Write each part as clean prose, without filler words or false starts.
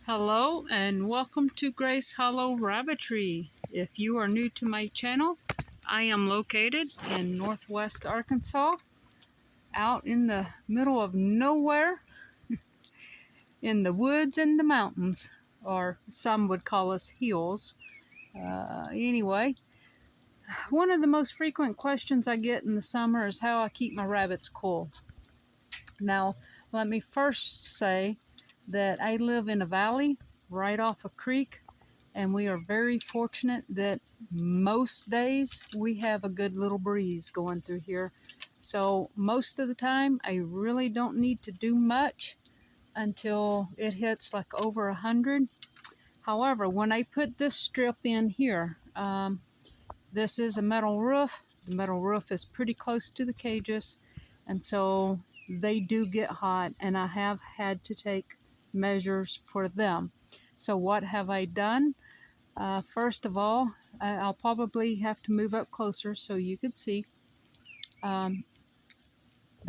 Hello and welcome to Grace Hollow Rabbitry. If you are new to my channel, I am located in northwest Arkansas, out in the middle of nowhere, in the woods and the mountains, or some would call us hills. Anyway, one of the most frequent questions I get in the summer is how I keep my rabbits cool. Now, let me first say that I live in a valley right off a creek, and we are very fortunate that most days we have a good little breeze going through here. So most of the time I really don't need to do much until it hits like over 100. However, when I put this strip in here, this is a metal roof. The metal roof is pretty close to the cages, and so they do get hot, and I have had to take measures for them. So what have I done? First of all, I'll probably have to move up closer so you could see. The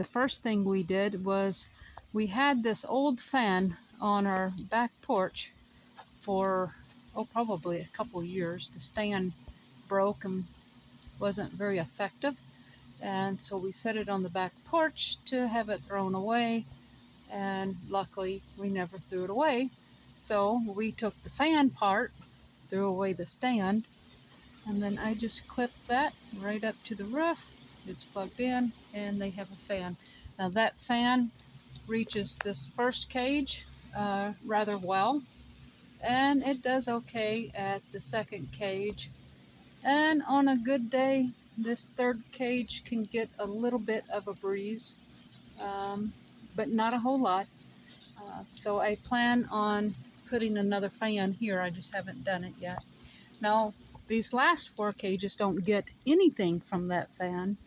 first thing we did was we had this old fan on our back porch for, probably a couple years. The stand broke and wasn't very effective, and so we set it on the back porch to have it thrown away, and luckily we never threw it away. So we took the fan part, threw away the stand, and then I just clipped that right up to the roof. It's plugged in and they have a fan. Now that fan reaches this first cage rather well, and it does okay at the second cage, and on a good day this third cage can get a little bit of a breeze, but not a whole lot. So I plan on putting another fan here. I just haven't done it yet. Now these last 4 cages don't get anything from that fan,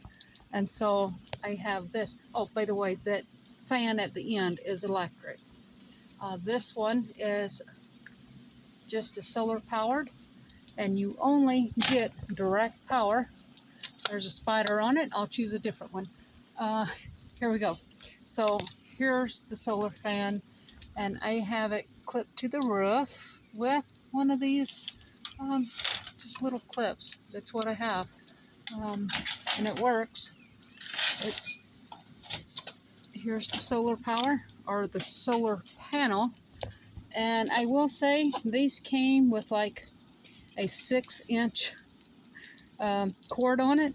and so I have this. Oh, by the way, that fan at the end is electric. This one is just a solar powered, and you only get direct power. There's a spider on it. I'll choose a different one. Here we go. So here's the solar fan, and I have it clipped to the roof with one of these just little clips. That's what I have, and it works. Here's the solar power, or the solar panel, and I will say these came with like a 6-inch cord on it,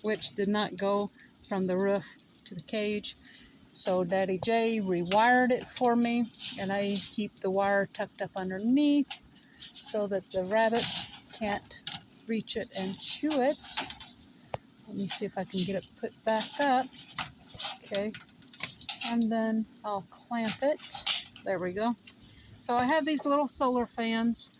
which did not go from the roof to the cage. So Daddy J rewired it for me, and I keep the wire tucked up underneath so that the rabbits can't reach it and chew it. Let me see if I can get it put back up. Okay, and then I'll clamp it. There we go. So I have these little solar fans.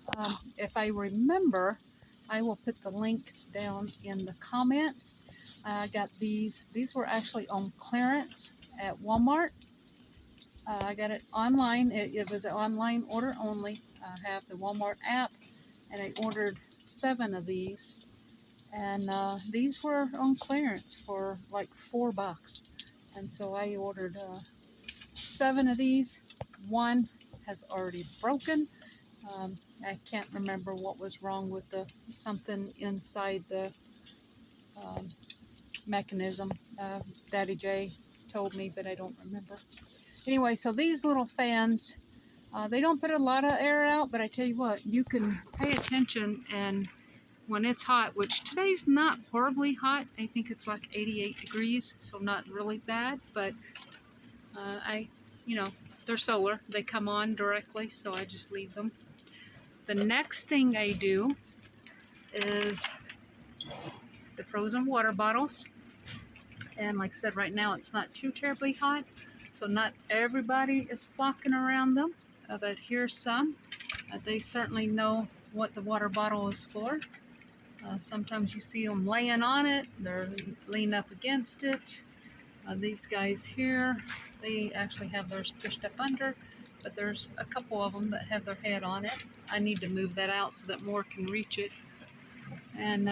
If I remember, I will put the link down in the comments. I got these. These were actually on clearance at Walmart. I got it online. It was an online order only. I have the Walmart app, and I ordered 7 of these. And these were on clearance for like $4. And so I ordered 7 of these. One has already broken. I can't remember what was wrong with something inside the mechanism. Daddy J told me, but I don't remember. Anyway, so these little fans, they don't put a lot of air out, but I tell you what, you can pay attention, and when it's hot, which today's not horribly hot, I think it's like 88 degrees, so not really bad, but they're solar. They come on directly, so I just leave them. The next thing I do is the frozen water bottles. And like I said, right now it's not too terribly hot, so not everybody is flocking around them, but here's some. They certainly know what the water bottle is for. Sometimes you see them laying on it. They're leaning up against it. These guys here, they actually have theirs pushed up under, but there's a couple of them that have their head on it. I need to move that out so that more can reach it. And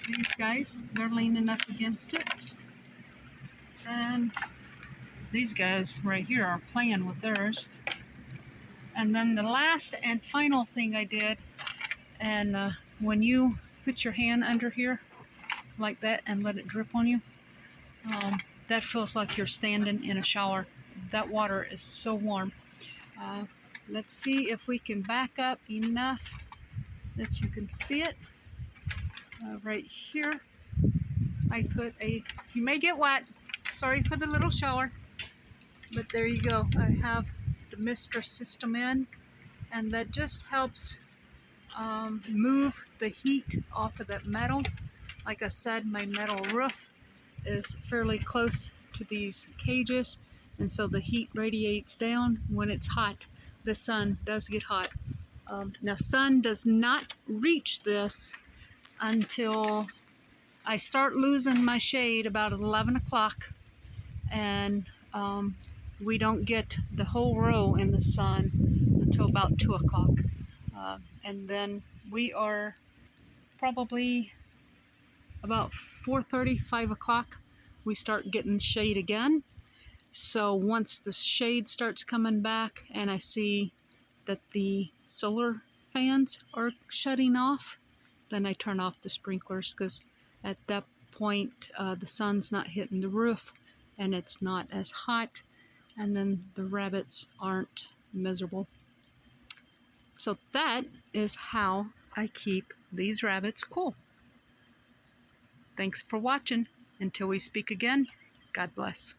these guys, they're leaning up against it. And these guys right here are playing with theirs. And then the last and final thing I did, and when you put your hand under here like that and let it drip on you, that feels like you're standing in a shower. That water is so warm. Let's see if we can back up enough that you can see it. Right here, I put you may get wet, sorry for the little shower, but there you go. I have the mister system in, and that just helps move the heat off of that metal. Like I said, my metal roof is fairly close to these cages, and so the heat radiates down when it's hot. The sun does get hot. Now, sun does not reach this until I start losing my shade about 11 o'clock, and we don't get the whole row in the sun until about 2 o'clock. And then we are probably about 4:30, 5 o'clock, we start getting shade again. So once the shade starts coming back and I see that the solar fans are shutting off, then I turn off the sprinklers, because at that point the sun's not hitting the roof and it's not as hot, and then the rabbits aren't miserable. So that is how I keep these rabbits cool. Thanks for watching. Until we speak again, God bless.